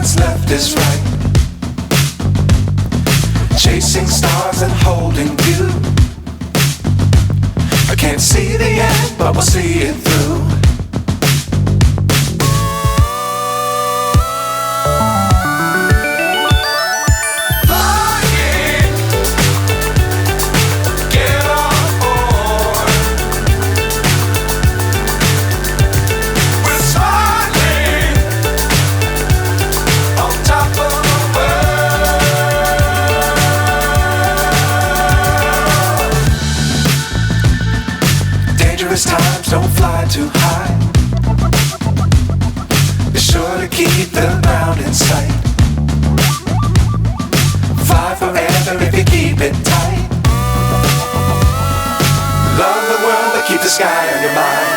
what's left is right. Chasing stars and holding you. I can't see the end, but we'll see it through. Times don't fly too high. Be sure to keep the ground in sight. Fly forever if you keep it tight. Love the world but keep the sky on your mind.